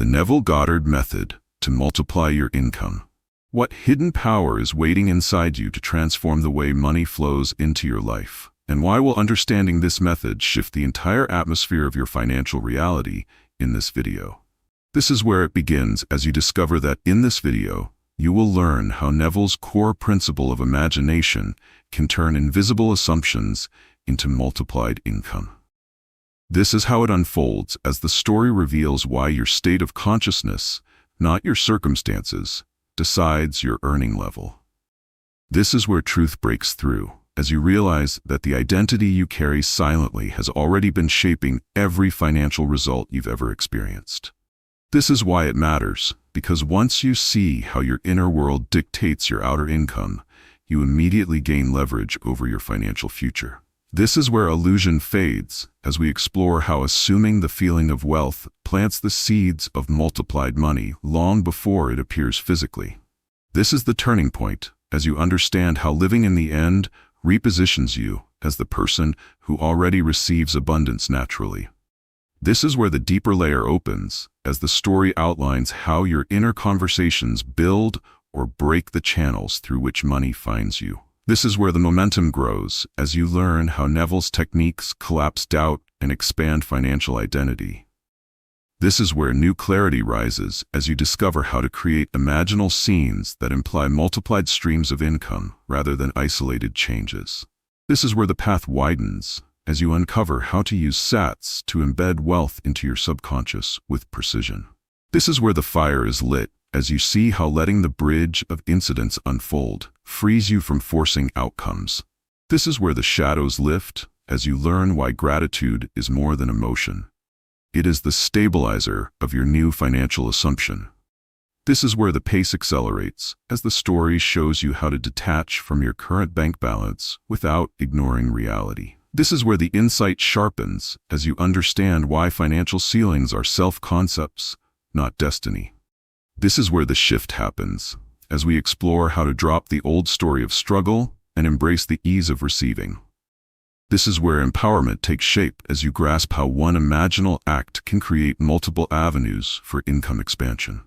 The Neville Goddard Method to multiply your income. What hidden power is waiting inside you to transform the way money flows into your life? And why will understanding this method shift the entire atmosphere of your financial reality in this video? This is where it begins as you discover that in this video, you will learn how Neville's core principle of imagination can turn invisible assumptions into multiplied income. This is how it unfolds as the story reveals why your state of consciousness, not your circumstances, decides your earning level. This is where truth breaks through, as you realize that the identity you carry silently has already been shaping every financial result you've ever experienced. This is why it matters, because once you see how your inner world dictates your outer income, you immediately gain leverage over your financial future. This is where illusion fades, as we explore how assuming the feeling of wealth plants the seeds of multiplied money long before it appears physically. This is the turning point, as you understand how living in the end repositions you as the person who already receives abundance naturally. This is where the deeper layer opens, as the story outlines how your inner conversations build or break the channels through which money finds you. This is where the momentum grows, as you learn how Neville's techniques collapse doubt and expand financial identity. This is where new clarity rises, as you discover how to create imaginal scenes that imply multiplied streams of income rather than isolated changes. This is where the path widens, as you uncover how to use sats to embed wealth into your subconscious with precision. This is where the fire is lit, as you see how letting the bridge of incidents unfold frees you from forcing outcomes. This is where the shadows lift, as you learn why gratitude is more than emotion. It is the stabilizer of your new financial assumption. This is where the pace accelerates, as the story shows you how to detach from your current bank balance without ignoring reality. This is where the insight sharpens, as you understand why financial ceilings are self-concepts, not destiny. This is where the shift happens, as we explore how to drop the old story of struggle and embrace the ease of receiving. This is where empowerment takes shape, as you grasp how one imaginal act can create multiple avenues for income expansion.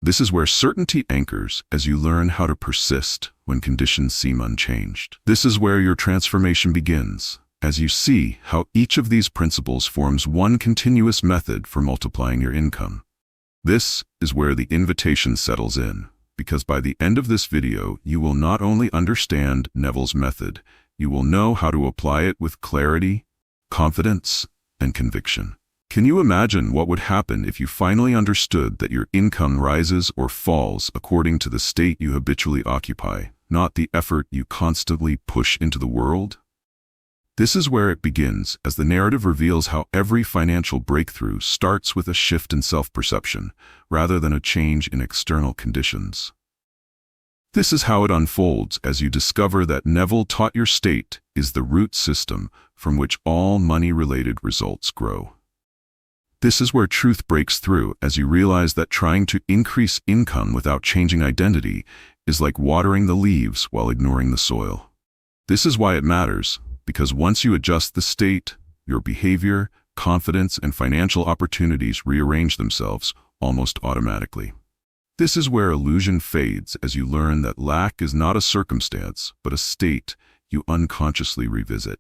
This is where certainty anchors, as you learn how to persist when conditions seem unchanged. This is where your transformation begins, as you see how each of these principles forms one continuous method for multiplying your income. This is where the invitation settles in, because by the end of this video, you will not only understand Neville's method, you will know how to apply it with clarity, confidence, and conviction. Can you imagine what would happen if you finally understood that your income rises or falls according to the state you habitually occupy, not the effort you constantly push into the world? This is where it begins, as the narrative reveals how every financial breakthrough starts with a shift in self-perception, rather than a change in external conditions. This is how it unfolds as you discover that Neville taught your state is the root system from which all money-related results grow. This is where truth breaks through, as you realize that trying to increase income without changing identity is like watering the leaves while ignoring the soil. This is why it matters, because once you adjust the state, your behavior, confidence, and financial opportunities rearrange themselves almost automatically. This is where illusion fades, as you learn that lack is not a circumstance, but a state you unconsciously revisit.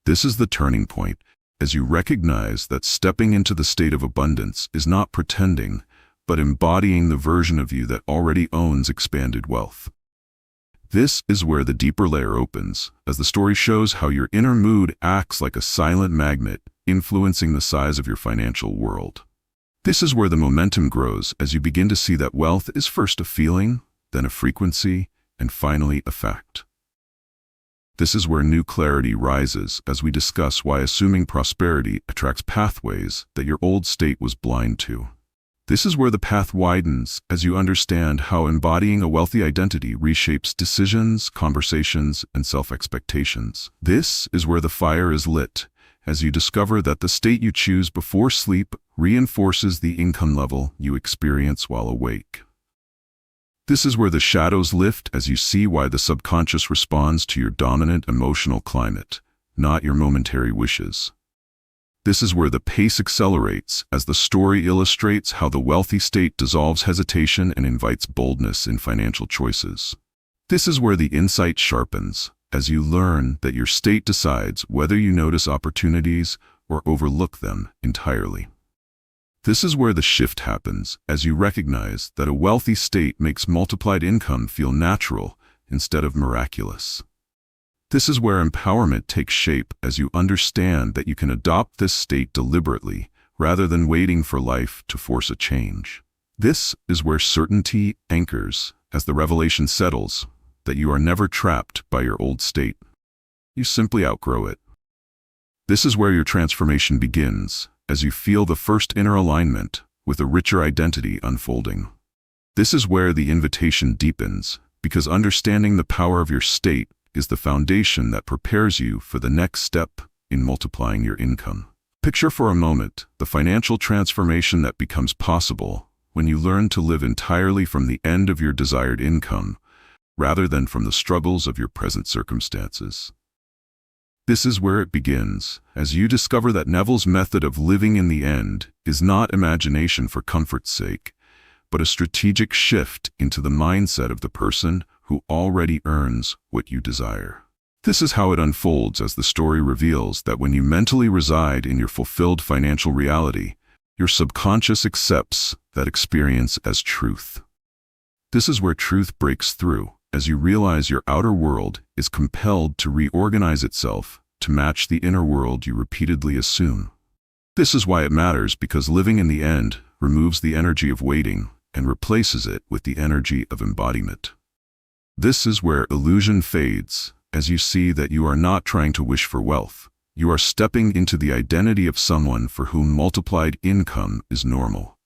This is the turning point, as you recognize that stepping into the state of abundance is not pretending, but embodying the version of you that already owns expanded wealth. This is where the deeper layer opens, as the story shows how your inner mood acts like a silent magnet, influencing the size of your financial world. This is where the momentum grows, as you begin to see that wealth is first a feeling, then a frequency, and finally a fact. This is where new clarity rises, as we discuss why assuming prosperity attracts pathways that your old state was blind to. This is where the path widens, as you understand how embodying a wealthy identity reshapes decisions, conversations, and self-expectations. This is where the fire is lit, as you discover that the state you choose before sleep reinforces the income level you experience while awake. This is where the shadows lift, as you see why the subconscious responds to your dominant emotional climate, not your momentary wishes. This is where the pace accelerates, as the story illustrates how the wealthy state dissolves hesitation and invites boldness in financial choices. This is where the insight sharpens, as you learn that your state decides whether you notice opportunities or overlook them entirely. This is where the shift happens, as you recognize that a wealthy state makes multiplied income feel natural instead of miraculous. This is where empowerment takes shape, as you understand that you can adopt this state deliberately, rather than waiting for life to force a change. This is where certainty anchors, as the revelation settles that you are never trapped by your old state. You simply outgrow it. This is where your transformation begins, as you feel the first inner alignment with a richer identity unfolding. This is where the invitation deepens, because understanding the power of your state is the foundation that prepares you for the next step in multiplying your income. Picture for a moment the financial transformation that becomes possible when you learn to live entirely from the end of your desired income, rather than from the struggles of your present circumstances. This is where it begins, as you discover that Neville's method of living in the end is not imagination for comfort's sake, but a strategic shift into the mindset of the person who already earns what you desire. This is how it unfolds, as the story reveals that when you mentally reside in your fulfilled financial reality, your subconscious accepts that experience as truth. This is where truth breaks through, as you realize your outer world is compelled to reorganize itself to match the inner world you repeatedly assume. This is why it matters, because living in the end removes the energy of waiting and replaces it with the energy of embodiment. This is where illusion fades, as you see that you are not trying to wish for wealth. You are stepping into the identity of someone for whom multiplied income is normal.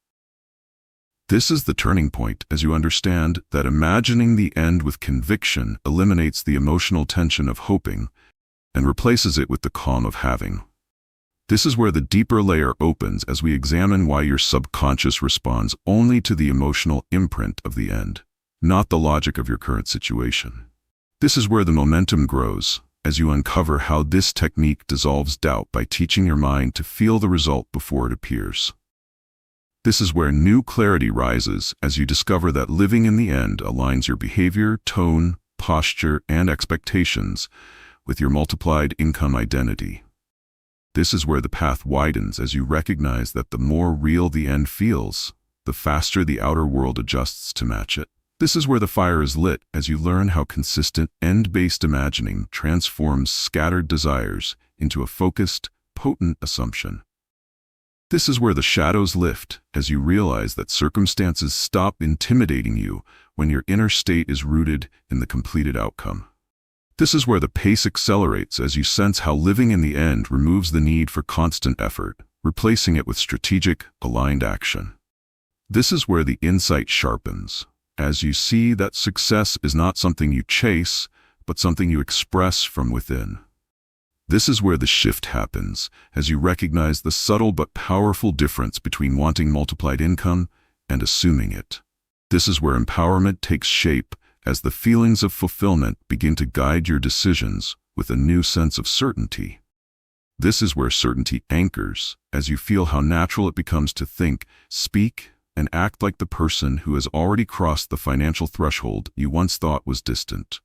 This is the turning point, as you understand that imagining the end with conviction eliminates the emotional tension of hoping and replaces it with the calm of having. This is where the deeper layer opens, as we examine why your subconscious responds only to the emotional imprint of the end, not the logic of your current situation. This is where the momentum grows, as you uncover how this technique dissolves doubt by teaching your mind to feel the result before it appears. This is where new clarity rises, as you discover that living in the end aligns your behavior, tone, posture, and expectations with your multiplied income identity. This is where the path widens, as you recognize that the more real the end feels, the faster the outer world adjusts to match it. This is where the fire is lit, as you learn how consistent, end-based imagining transforms scattered desires into a focused, potent assumption. This is where the shadows lift, as you realize that circumstances stop intimidating you when your inner state is rooted in the completed outcome. This is where the pace accelerates, as you sense how living in the end removes the need for constant effort, replacing it with strategic, aligned action. This is where the insight sharpens, as you see that success is not something you chase, but something you express from within. This is where the shift happens, as you recognize the subtle but powerful difference between wanting multiplied income and assuming it. This is where empowerment takes shape, as the feelings of fulfillment begin to guide your decisions with a new sense of certainty. This is where certainty anchors, as you feel how natural it becomes to think, speak, and act like the person who has already crossed the financial threshold you once thought was distant.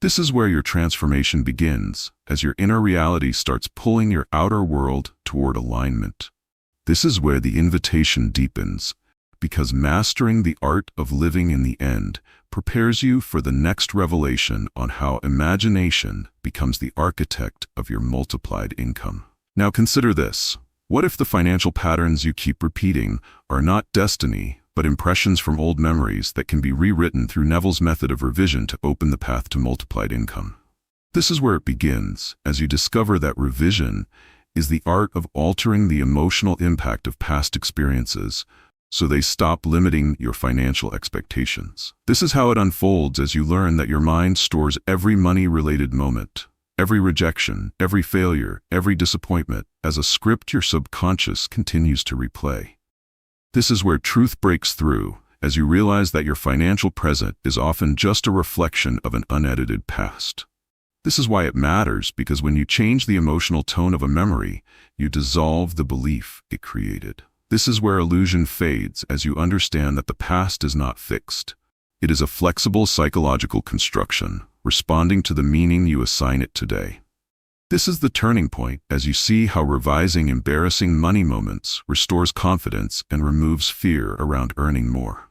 This is where your transformation begins, as your inner reality starts pulling your outer world toward alignment. This is where the invitation deepens, because mastering the art of living in the end prepares you for the next revelation on how imagination becomes the architect of your multiplied income. Now consider this. What if the financial patterns you keep repeating are not destiny, but impressions from old memories that can be rewritten through Neville's method of revision to open the path to multiplied income? This is where it begins, as you discover that revision is the art of altering the emotional impact of past experiences so they stop limiting your financial expectations. This is how it unfolds, as you learn that your mind stores every money-related moment, every rejection, every failure, every disappointment, as a script your subconscious continues to replay. This is where truth breaks through, as you realize that your financial present is often just a reflection of an unedited past. This is why it matters, because when you change the emotional tone of a memory, you dissolve the belief it created. This is where illusion fades, as you understand that the past is not fixed. It is a flexible psychological construction, responding to the meaning you assign it today. This is the turning point, as you see how revising embarrassing money moments restores confidence and removes fear around earning more.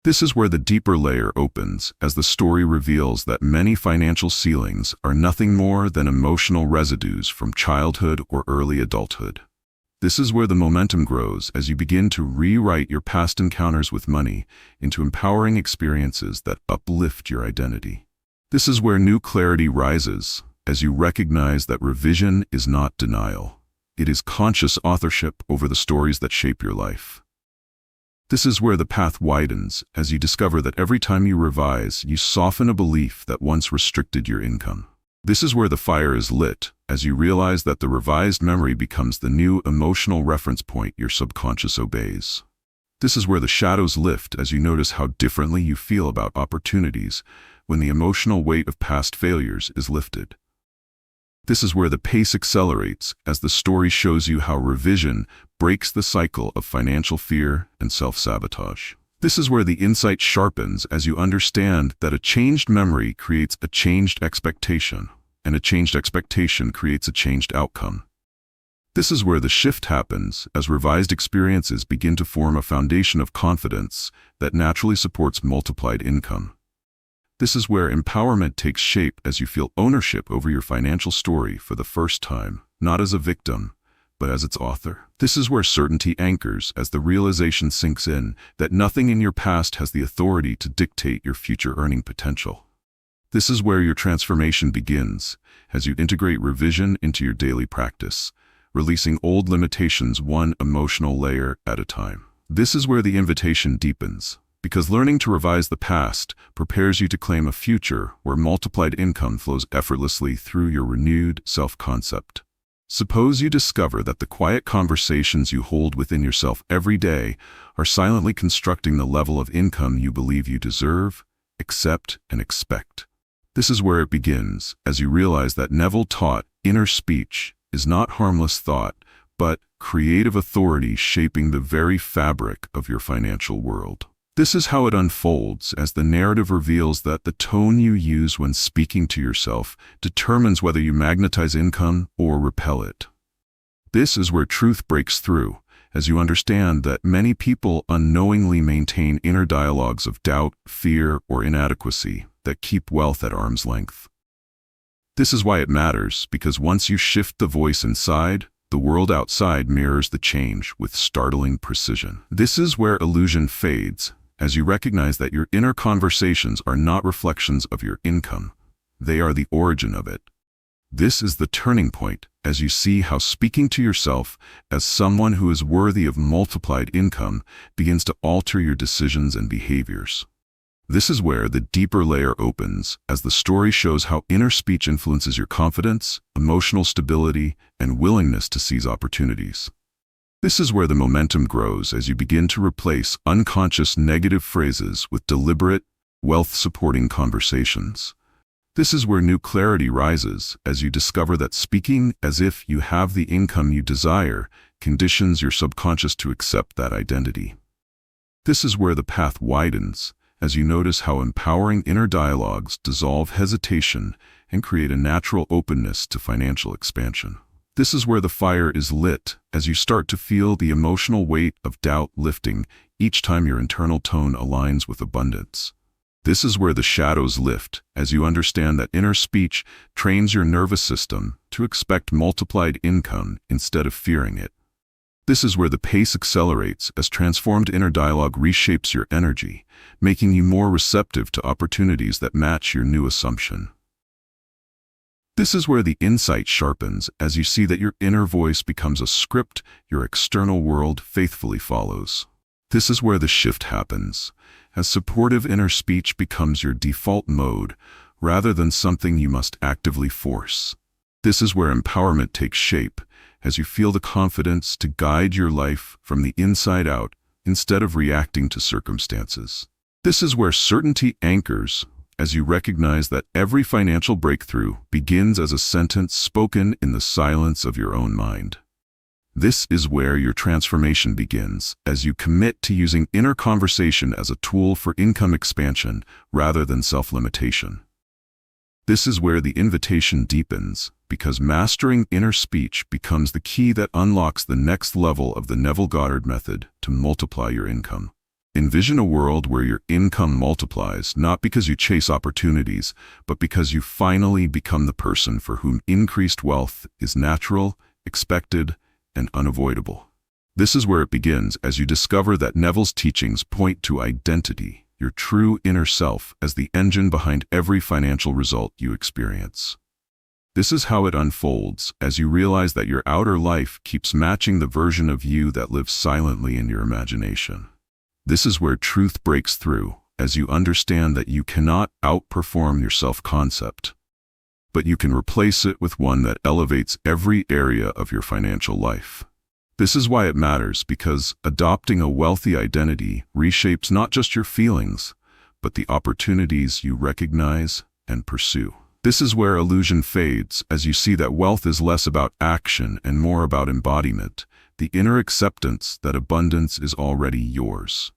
This is where the deeper layer opens, as the story reveals that many financial ceilings are nothing more than emotional residues from childhood or early adulthood. This is where the momentum grows, as you begin to rewrite your past encounters with money into empowering experiences that uplift your identity. This is where new clarity rises, as you recognize that revision is not denial. It is conscious authorship over the stories that shape your life. This is where the path widens, as you discover that every time you revise, you soften a belief that once restricted your income. This is where the fire is lit, as you realize that the revised memory becomes the new emotional reference point your subconscious obeys. This is where the shadows lift, as you notice how differently you feel about opportunities when the emotional weight of past failures is lifted. This is where the pace accelerates, as the story shows you how revision breaks the cycle of financial fear and self-sabotage. This is where the insight sharpens, as you understand that a changed memory creates a changed expectation, and a changed expectation creates a changed outcome. This is where the shift happens, as revised experiences begin to form a foundation of confidence that naturally supports multiplied income. This is where empowerment takes shape, as you feel ownership over your financial story for the first time, not as a victim, but as its author. This is where certainty anchors, as the realization sinks in that nothing in your past has the authority to dictate your future earning potential. This is where your transformation begins, as you integrate revision into your daily practice, releasing old limitations one emotional layer at a time. This is where the invitation deepens, because learning to revise the past prepares you to claim a future where multiplied income flows effortlessly through your renewed self-concept. Suppose you discover that the quiet conversations you hold within yourself every day are silently constructing the level of income you believe you deserve, accept, and expect. This is where it begins, as you realize that Neville taught inner speech is not harmless thought, but creative authority shaping the very fabric of your financial world. This is how it unfolds, as the narrative reveals that the tone you use when speaking to yourself determines whether you magnetize income or repel it. This is where truth breaks through, as you understand that many people unknowingly maintain inner dialogues of doubt, fear, or inadequacy that keep wealth at arm's length. This is why it matters, because once you shift the voice inside, the world outside mirrors the change with startling precision. This is where illusion fades, as you recognize that your inner conversations are not reflections of your income. They are the origin of it. This is the turning point, as you see how speaking to yourself as someone who is worthy of multiplied income begins to alter your decisions and behaviors. This is where the deeper layer opens, as the story shows how inner speech influences your confidence, emotional stability, and willingness to seize opportunities. This is where the momentum grows, as you begin to replace unconscious negative phrases with deliberate, wealth-supporting conversations. This is where new clarity rises, as you discover that speaking as if you have the income you desire conditions your subconscious to accept that identity. This is where the path widens, as you notice how empowering inner dialogues dissolve hesitation and create a natural openness to financial expansion. This is where the fire is lit, as you start to feel the emotional weight of doubt lifting each time your internal tone aligns with abundance. This is where the shadows lift, as you understand that inner speech trains your nervous system to expect multiplied income instead of fearing it. This is where the pace accelerates, as transformed inner dialogue reshapes your energy, making you more receptive to opportunities that match your new assumption. This is where the insight sharpens, as you see that your inner voice becomes a script your external world faithfully follows. This is where the shift happens, as supportive inner speech becomes your default mode rather than something you must actively force. This is where empowerment takes shape, as you feel the confidence to guide your life from the inside out instead of reacting to circumstances. This is where certainty anchors, as you recognize that every financial breakthrough begins as a sentence spoken in the silence of your own mind. This is where your transformation begins, as you commit to using inner conversation as a tool for income expansion rather than self-limitation. This is where the invitation deepens, because mastering inner speech becomes the key that unlocks the next level of the Neville Goddard Method to multiply your income. Envision a world where your income multiplies, not because you chase opportunities, but because you finally become the person for whom increased wealth is natural, expected, and unavoidable. This is where it begins, as you discover that Neville's teachings point to identity, your true inner self, as the engine behind every financial result you experience. This is how it unfolds, as you realize that your outer life keeps matching the version of you that lives silently in your imagination. This is where truth breaks through, as you understand that you cannot outperform your self-concept, but you can replace it with one that elevates every area of your financial life. This is why it matters, because adopting a wealthy identity reshapes not just your feelings, but the opportunities you recognize and pursue. This is where illusion fades, as you see that wealth is less about action and more about embodiment, the inner acceptance that abundance is already yours.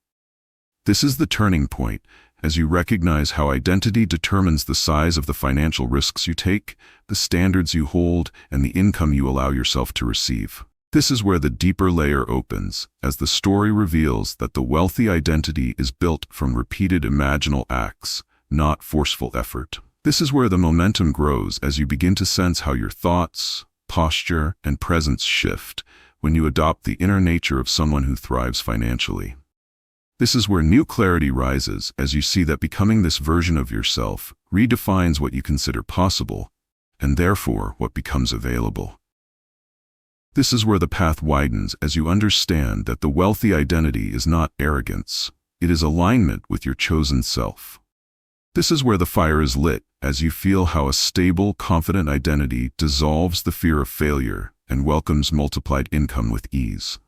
This is the turning point, as you recognize how identity determines the size of the financial risks you take, the standards you hold, and the income you allow yourself to receive. This is where the deeper layer opens, as the story reveals that the wealthy identity is built from repeated imaginal acts, not forceful effort. This is where the momentum grows, as you begin to sense how your thoughts, posture, and presence shift when you adopt the inner nature of someone who thrives financially. This is where new clarity rises, as you see that becoming this version of yourself redefines what you consider possible, and therefore what becomes available. This is where the path widens, as you understand that the wealthy identity is not arrogance, it is alignment with your chosen self. This is where the fire is lit, as you feel how a stable, confident identity dissolves the fear of failure and welcomes multiplied income with ease.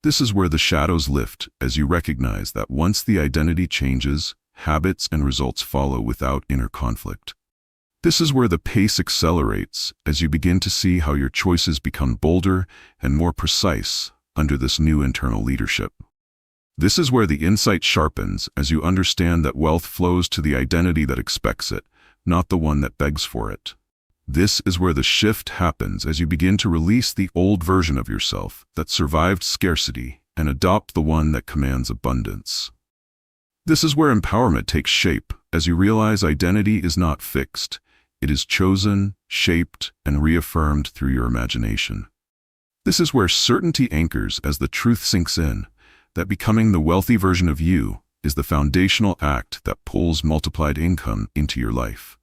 This is where the shadows lift, as you recognize that once the identity changes, habits and results follow without inner conflict. This is where the pace accelerates, as you begin to see how your choices become bolder and more precise under this new internal leadership. This is where the insight sharpens, as you understand that wealth flows to the identity that expects it, not the one that begs for it. This is where the shift happens, as you begin to release the old version of yourself that survived scarcity and adopt the one that commands abundance. This is where empowerment takes shape, as you realize identity is not fixed. It is chosen, shaped, and reaffirmed through your imagination. This is where certainty anchors, as the truth sinks in, that becoming the wealthy version of you is the foundational act that pulls multiplied income into your life.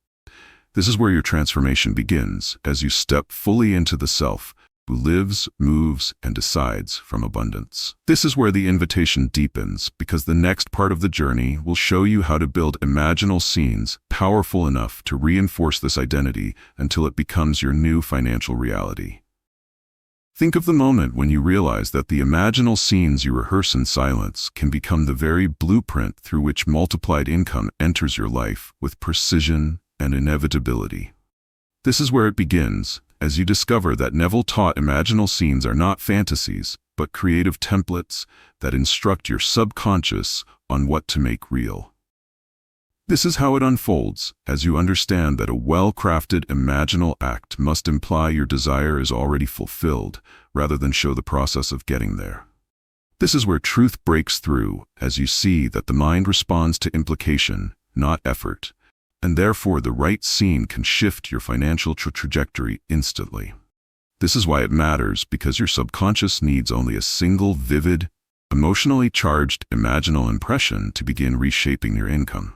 This is where your transformation begins, as you step fully into the self who lives, moves, and decides from abundance. This is where the invitation deepens, because the next part of the journey will show you how to build imaginal scenes powerful enough to reinforce this identity until it becomes your new financial reality. Think of the moment when you realize that the imaginal scenes you rehearse in silence can become the very blueprint through which multiplied income enters your life with precision and inevitability. This is where it begins, as you discover that Neville taught imaginal scenes are not fantasies, but creative templates that instruct your subconscious on what to make real. This is how it unfolds, as you understand that a well-crafted imaginal act must imply your desire is already fulfilled, rather than show the process of getting there. This is where truth breaks through, as you see that the mind responds to implication, not effort, and therefore the right scene can shift your financial trajectory instantly. This is why it matters, because your subconscious needs only a single vivid, emotionally charged imaginal impression to begin reshaping your income.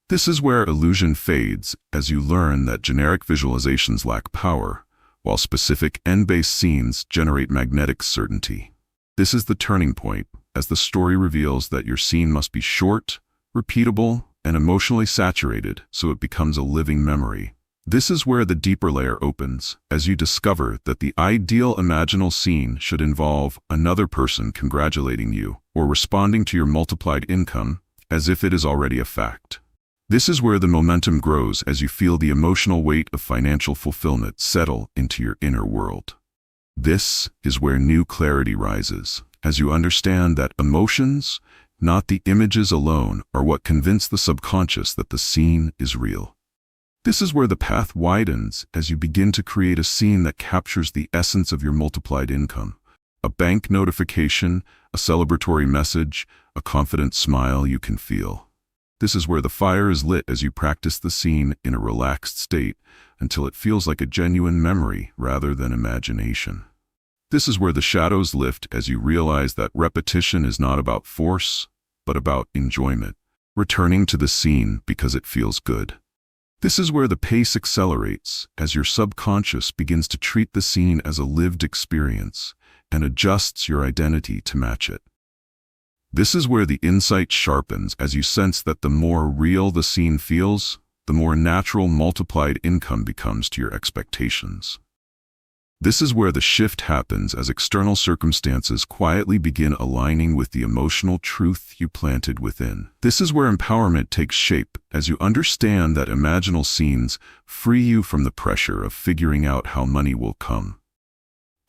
This is where illusion fades, as you learn that generic visualizations lack power, while specific end-based scenes generate magnetic certainty. This is the turning point, as the story reveals that your scene must be short, repeatable, and emotionally saturated so it becomes a living memory. This is where the deeper layer opens, as you discover that the ideal imaginal scene should involve another person congratulating you or responding to your multiplied income as if it is already a fact. This is where the momentum grows as you feel the emotional weight of financial fulfillment settle into your inner world. This is where new clarity rises, as you understand that emotions, not the images alone, are what convince the subconscious that the scene is real. This is where the path widens as you begin to create a scene that captures the essence of your multiplied income. A bank notification, a celebratory message, a confident smile you can feel. This is where the fire is lit as you practice the scene in a relaxed state until it feels like a genuine memory rather than imagination. This is where the shadows lift as you realize that repetition is not about force, but about enjoyment, returning to the scene because it feels good. This is where the pace accelerates as your subconscious begins to treat the scene as a lived experience and adjusts your identity to match it. This is where the insight sharpens as you sense that the more real the scene feels, the more natural multiplied income becomes to your expectations. This is where the shift happens as external circumstances quietly begin aligning with the emotional truth you planted within. This is where empowerment takes shape as you understand that imaginal scenes free you from the pressure of figuring out how money will come.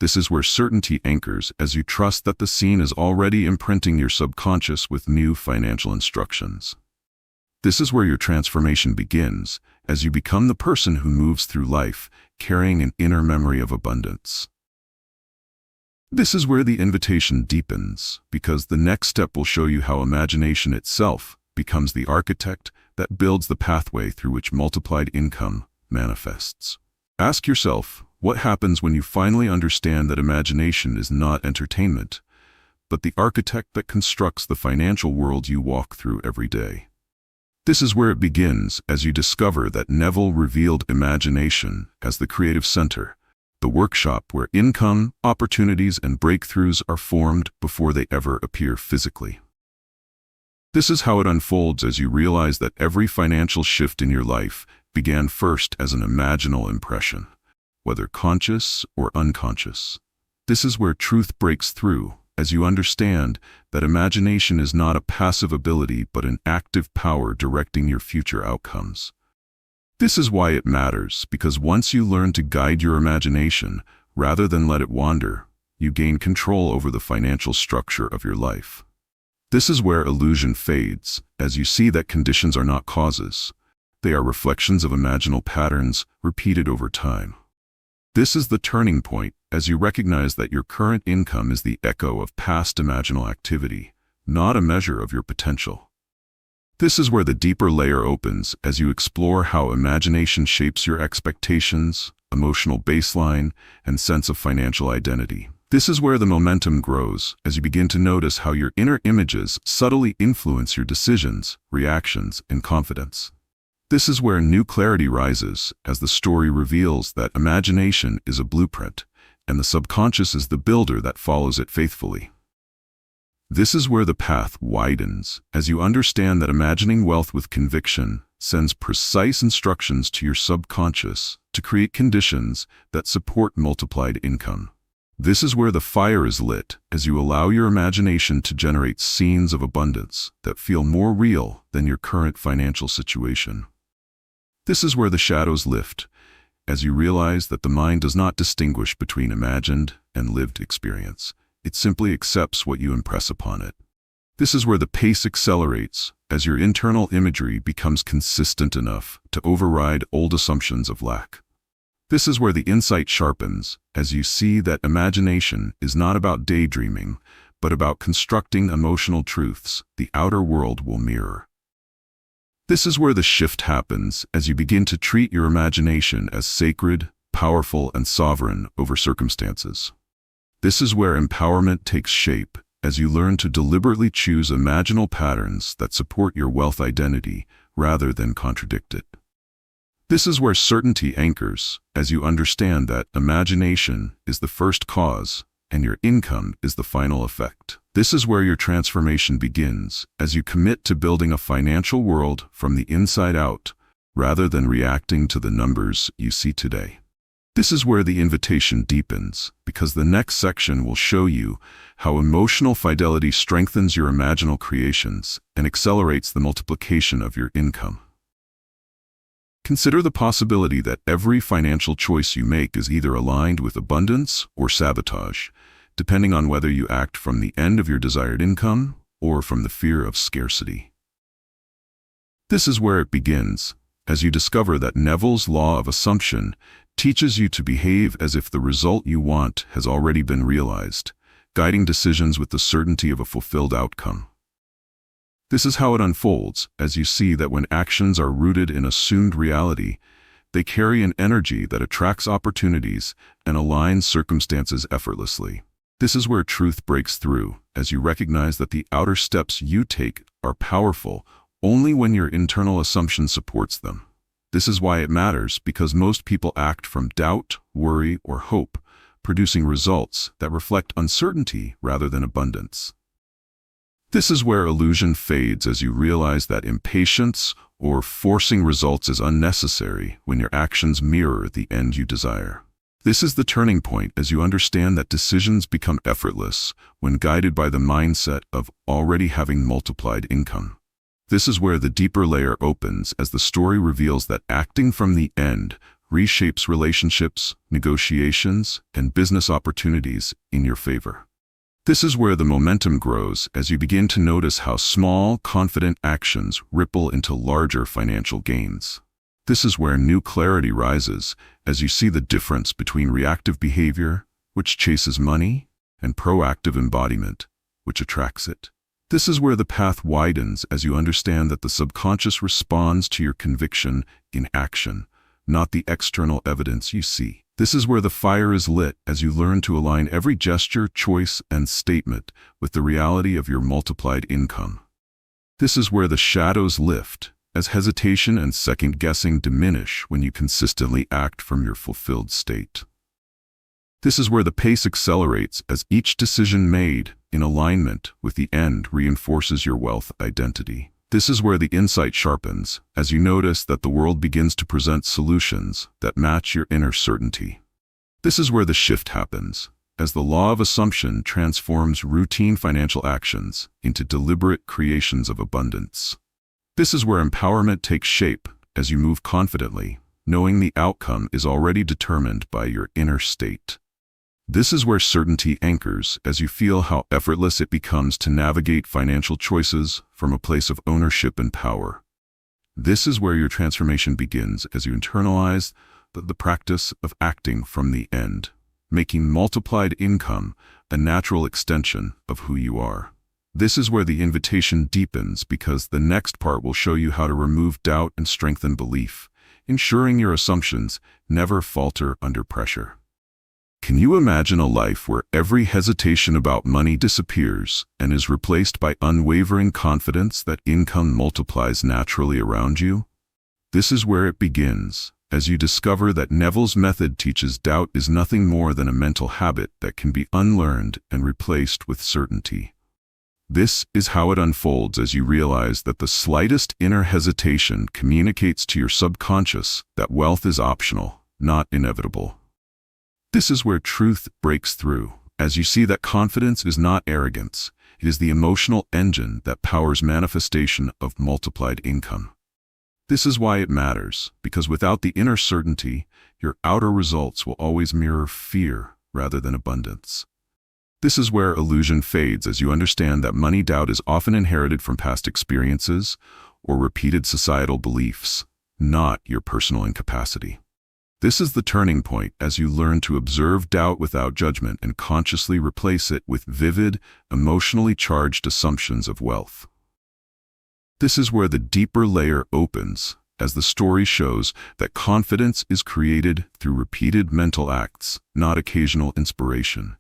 This is where certainty anchors as you trust that the scene is already imprinting your subconscious with new financial instructions. This is where your transformation begins as you become the person who moves through life carrying an inner memory of abundance. This is where the invitation deepens, because the next step will show you how imagination itself becomes the architect that builds the pathway through which multiplied income manifests. Ask yourself, what happens when you finally understand that imagination is not entertainment, but the architect that constructs the financial world you walk through every day? This is where it begins as you discover that Neville revealed imagination as the creative center, the workshop where income, opportunities, and breakthroughs are formed before they ever appear physically. This is how it unfolds as you realize that every financial shift in your life began first as an imaginal impression, whether conscious or unconscious. This is where truth breaks through as you understand that imagination is not a passive ability but an active power directing your future outcomes. This is why it matters, because once you learn to guide your imagination rather than let it wander, you gain control over the financial structure of your life. This is where illusion fades, as you see that conditions are not causes. They are reflections of imaginal patterns repeated over time. This is the turning point as you recognize that your current income is the echo of past imaginal activity, not a measure of your potential. This is where the deeper layer opens as you explore how imagination shapes your expectations, emotional baseline, and sense of financial identity. This is where the momentum grows as you begin to notice how your inner images subtly influence your decisions, reactions, and confidence. This is where new clarity rises as the story reveals that imagination is a blueprint, and the subconscious is the builder that follows it faithfully. This is where the path widens as you understand that imagining wealth with conviction sends precise instructions to your subconscious to create conditions that support multiplied income. This is where the fire is lit as you allow your imagination to generate scenes of abundance that feel more real than your current financial situation. This is where the shadows lift, as you realize that the mind does not distinguish between imagined and lived experience. It simply accepts what you impress upon it. This is where the pace accelerates, as your internal imagery becomes consistent enough to override old assumptions of lack. This is where the insight sharpens, as you see that imagination is not about daydreaming, but about constructing emotional truths the outer world will mirror. This is where the shift happens as you begin to treat your imagination as sacred, powerful, and sovereign over circumstances. This is where empowerment takes shape as you learn to deliberately choose imaginal patterns that support your wealth identity rather than contradict it. This is where certainty anchors as you understand that imagination is the first cause and your income is the final effect. This is where your transformation begins as you commit to building a financial world from the inside out rather than reacting to the numbers you see today. This is where the invitation deepens, because the next section will show you how emotional fidelity strengthens your imaginal creations and accelerates the multiplication of your income. Consider the possibility that every financial choice you make is either aligned with abundance or sabotage, depending on whether you act from the end of your desired income or from the fear of scarcity. This is where it begins, as you discover that Neville's law of assumption teaches you to behave as if the result you want has already been realized, guiding decisions with the certainty of a fulfilled outcome. This is how it unfolds, as you see that when actions are rooted in assumed reality, they carry an energy that attracts opportunities and aligns circumstances effortlessly. This is where truth breaks through, as you recognize that the outer steps you take are powerful only when your internal assumption supports them. This is why it matters, because most people act from doubt, worry, or hope, producing results that reflect uncertainty rather than abundance. This is where illusion fades, as you realize that impatience or forcing results is unnecessary when your actions mirror the end you desire. This is the turning point, as you understand that decisions become effortless when guided by the mindset of already having multiplied income. This is where the deeper layer opens, as the story reveals that acting from the end reshapes relationships, negotiations, and business opportunities in your favor. This is where the momentum grows, as you begin to notice how small, confident actions ripple into larger financial gains. This is where new clarity rises, as you see the difference between reactive behavior, which chases money, and proactive embodiment, which attracts it. This is where the path widens, as you understand that the subconscious responds to your conviction in action, not the external evidence you see. This is where the fire is lit, as you learn to align every gesture, choice, and statement with the reality of your multiplied income. This is where the shadows lift, as hesitation and second-guessing diminish when you consistently act from your fulfilled state. This is where the pace accelerates, as each decision made in alignment with the end reinforces your wealth identity. This is where the insight sharpens, as you notice that the world begins to present solutions that match your inner certainty. This is where the shift happens, as the law of assumption transforms routine financial actions into deliberate creations of abundance. This is where empowerment takes shape, as you move confidently, knowing the outcome is already determined by your inner state. This is where certainty anchors, as you feel how effortless it becomes to navigate financial choices from a place of ownership and power. This is where your transformation begins, as you internalize the practice of acting from the end, making multiplied income a natural extension of who you are. This is where the invitation deepens, because the next part will show you how to remove doubt and strengthen belief, ensuring your assumptions never falter under pressure. Can you imagine a life where every hesitation about money disappears and is replaced by unwavering confidence that income multiplies naturally around you? This is where it begins, as you discover that Neville's method teaches doubt is nothing more than a mental habit that can be unlearned and replaced with certainty. This is how it unfolds, as you realize that the slightest inner hesitation communicates to your subconscious that wealth is optional, not inevitable. This is where truth breaks through, as you see that confidence is not arrogance, it is the emotional engine that powers manifestation of multiplied income. This is why it matters, because without the inner certainty, your outer results will always mirror fear rather than abundance. This is where illusion fades, as you understand that money doubt is often inherited from past experiences or repeated societal beliefs, not your personal incapacity. This is the turning point, as you learn to observe doubt without judgment and consciously replace it with vivid, emotionally charged assumptions of wealth. This is where the deeper layer opens, as the story shows that confidence is created through repeated mental acts, not occasional inspiration.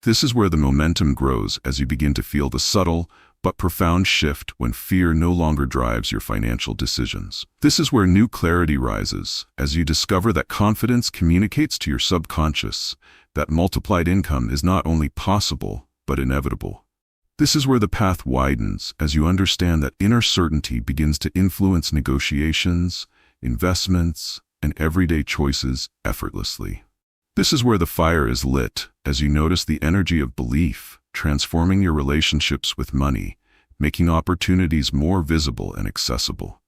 This is where the momentum grows, as you begin to feel the subtle but profound shift when fear no longer drives your financial decisions. This is where new clarity rises, as you discover that confidence communicates to your subconscious that multiplied income is not only possible, but inevitable. This is where the path widens, as you understand that inner certainty begins to influence negotiations, investments, and everyday choices effortlessly. This is where the fire is lit, as you notice the energy of belief transforming your relationships with money, making opportunities more visible and accessible.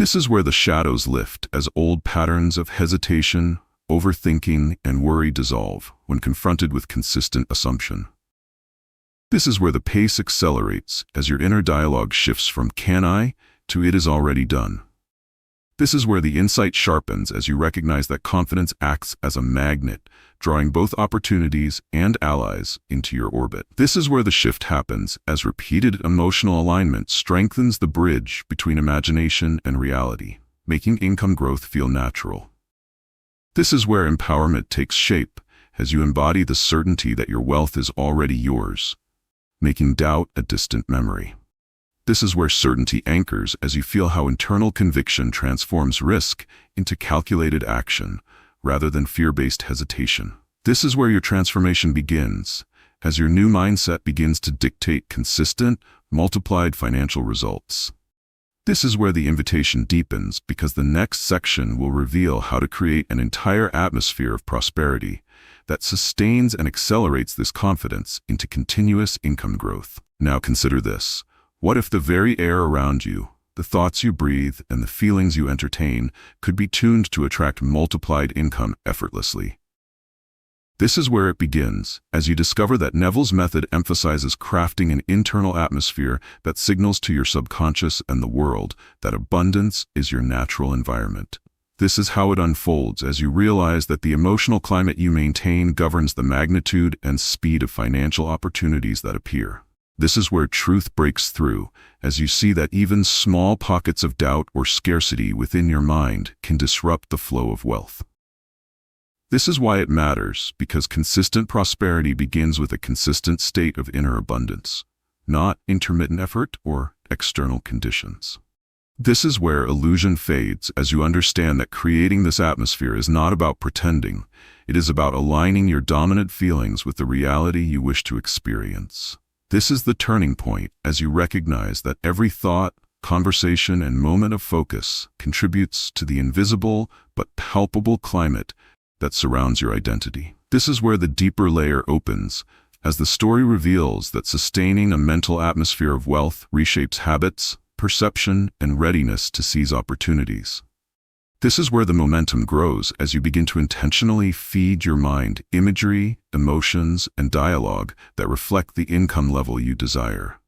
This is where the shadows lift as old patterns of hesitation, overthinking, and worry dissolve when confronted with consistent assumption. This is where the pace accelerates as your inner dialogue shifts from "can I" to "it is already done." This is where the insight sharpens as you recognize that confidence acts as a magnet, drawing both opportunities and allies into your orbit. This is where the shift happens as repeated emotional alignment strengthens the bridge between imagination and reality, making income growth feel natural. This is where empowerment takes shape as you embody the certainty that your wealth is already yours, making doubt a distant memory. This is where certainty anchors as you feel how internal conviction transforms risk into calculated action rather than fear-based hesitation. This is where your transformation begins as your new mindset begins to dictate consistent, multiplied financial results. This is where the invitation deepens because the next section will reveal how to create an entire atmosphere of prosperity that sustains and accelerates this confidence into continuous income growth. Now consider this. What if the very air around you, the thoughts you breathe, and the feelings you entertain could be tuned to attract multiplied income effortlessly? This is where it begins, as you discover that Neville's method emphasizes crafting an internal atmosphere that signals to your subconscious and the world that abundance is your natural environment. This is how it unfolds as you realize that the emotional climate you maintain governs the magnitude and speed of financial opportunities that appear. This is where truth breaks through, as you see that even small pockets of doubt or scarcity within your mind can disrupt the flow of wealth. This is why it matters, because consistent prosperity begins with a consistent state of inner abundance, not intermittent effort or external conditions. This is where illusion fades as you understand that creating this atmosphere is not about pretending, it is about aligning your dominant feelings with the reality you wish to experience. This is the turning point as you recognize that every thought, conversation, and moment of focus contributes to the invisible but palpable climate that surrounds your identity. This is where the deeper layer opens, as the story reveals that sustaining a mental atmosphere of wealth reshapes habits, perception, and readiness to seize opportunities. This is where the momentum grows as you begin to intentionally feed your mind imagery, emotions, and dialogue that reflect the income level you desire.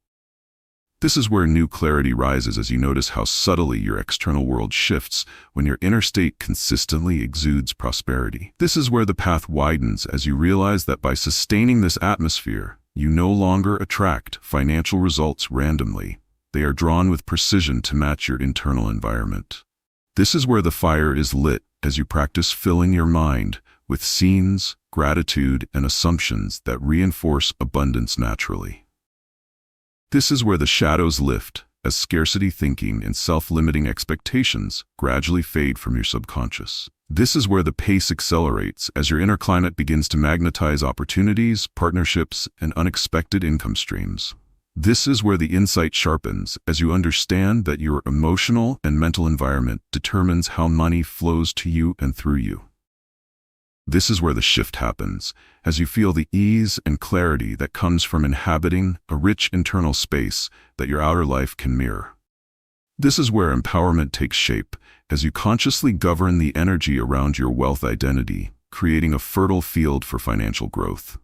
This is where new clarity rises as you notice how subtly your external world shifts when your inner state consistently exudes prosperity. This is where the path widens as you realize that by sustaining this atmosphere, you no longer attract financial results randomly. They are drawn with precision to match your internal environment. This is where the fire is lit as you practice filling your mind with scenes, gratitude, and assumptions that reinforce abundance naturally. This is where the shadows lift as scarcity thinking and self-limiting expectations gradually fade from your subconscious. This is where the pace accelerates as your inner climate begins to magnetize opportunities, partnerships, and unexpected income streams. This is where the insight sharpens as you understand that your emotional and mental environment determines how money flows to you and through you. This is where the shift happens as you feel the ease and clarity that comes from inhabiting a rich internal space that your outer life can mirror. This is where empowerment takes shape as you consciously govern the energy around your wealth identity, creating a fertile field for financial growth.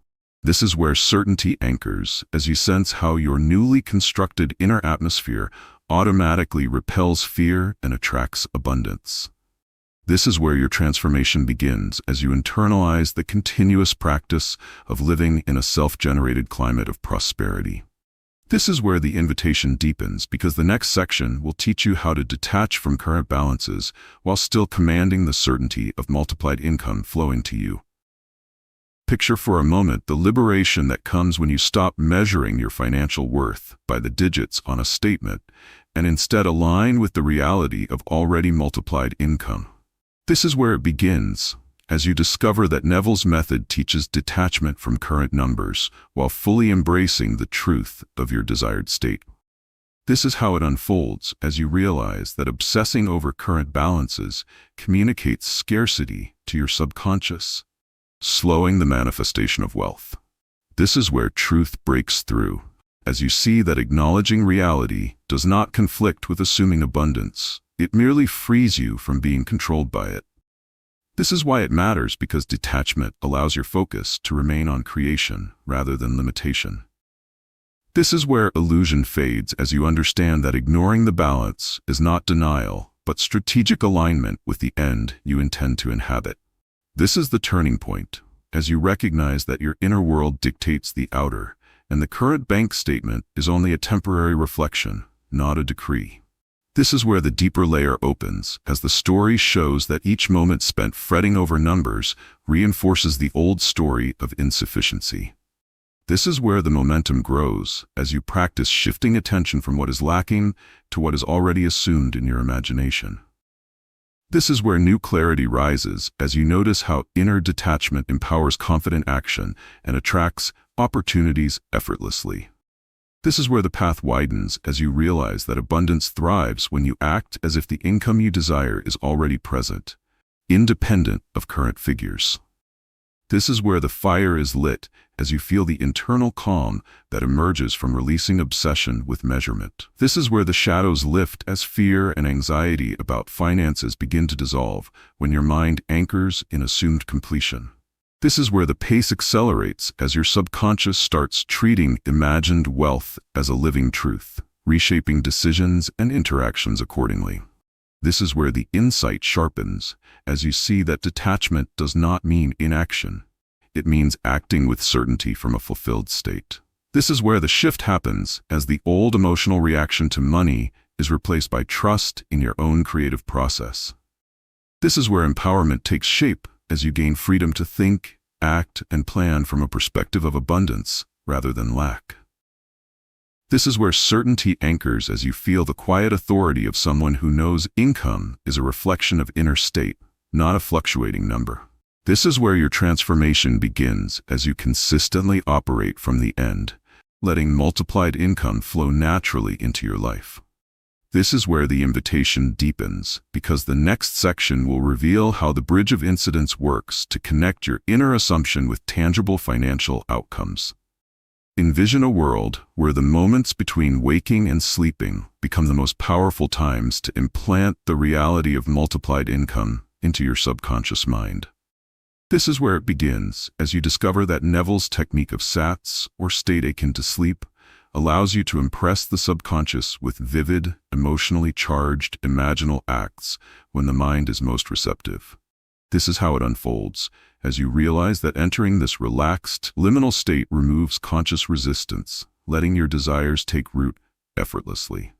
This is where certainty anchors as you sense how your newly constructed inner atmosphere automatically repels fear and attracts abundance. This is where your transformation begins as you internalize the continuous practice of living in a self-generated climate of prosperity. This is where the invitation deepens because the next section will teach you how to detach from current balances while still commanding the certainty of multiplied income flowing to you. Picture for a moment the liberation that comes when you stop measuring your financial worth by the digits on a statement and instead align with the reality of already multiplied income. This is where it begins, as you discover that Neville's method teaches detachment from current numbers while fully embracing the truth of your desired state. This is how it unfolds as you realize that obsessing over current balances communicates scarcity to your subconscious, slowing the manifestation of wealth. This is where truth breaks through, as you see that acknowledging reality does not conflict with assuming abundance. It merely frees you from being controlled by it. This is why it matters, because detachment allows your focus to remain on creation rather than limitation. This is where illusion fades as you understand that ignoring the balance is not denial, but strategic alignment with the end you intend to inhabit. This is the turning point, as you recognize that your inner world dictates the outer, and the current bank statement is only a temporary reflection, not a decree. This is where the deeper layer opens, as the story shows that each moment spent fretting over numbers reinforces the old story of insufficiency. This is where the momentum grows, as you practice shifting attention from what is lacking to what is already assumed in your imagination. This is where new clarity rises, as you notice how inner detachment empowers confident action and attracts opportunities effortlessly. This is where the path widens, as you realize that abundance thrives when you act as if the income you desire is already present, independent of current figures. This is where the fire is lit, as you feel the internal calm that emerges from releasing obsession with measurement. This is where the shadows lift, as fear and anxiety about finances begin to dissolve when your mind anchors in assumed completion. This is where the pace accelerates, as your subconscious starts treating imagined wealth as a living truth, reshaping decisions and interactions accordingly. This is where the insight sharpens, as you see that detachment does not mean inaction. It means acting with certainty from a fulfilled state. This is where the shift happens, as the old emotional reaction to money is replaced by trust in your own creative process. This is where empowerment takes shape, as you gain freedom to think, act, and plan from a perspective of abundance rather than lack. This is where certainty anchors, as you feel the quiet authority of someone who knows income is a reflection of inner state, not a fluctuating number. This is where your transformation begins, as you consistently operate from the end, letting multiplied income flow naturally into your life. This is where the invitation deepens, because the next section will reveal how the bridge of incidents works to connect your inner assumption with tangible financial outcomes. Envision a world where the moments between waking and sleeping become the most powerful times to implant the reality of multiplied income into your subconscious mind. This is where it begins, as you discover that Neville's technique of SATs, or state akin to sleep, allows you to impress the subconscious with vivid, emotionally charged, imaginal acts when the mind is most receptive. This is how it unfolds, as you realize that entering this relaxed, liminal state removes conscious resistance, letting your desires take root effortlessly.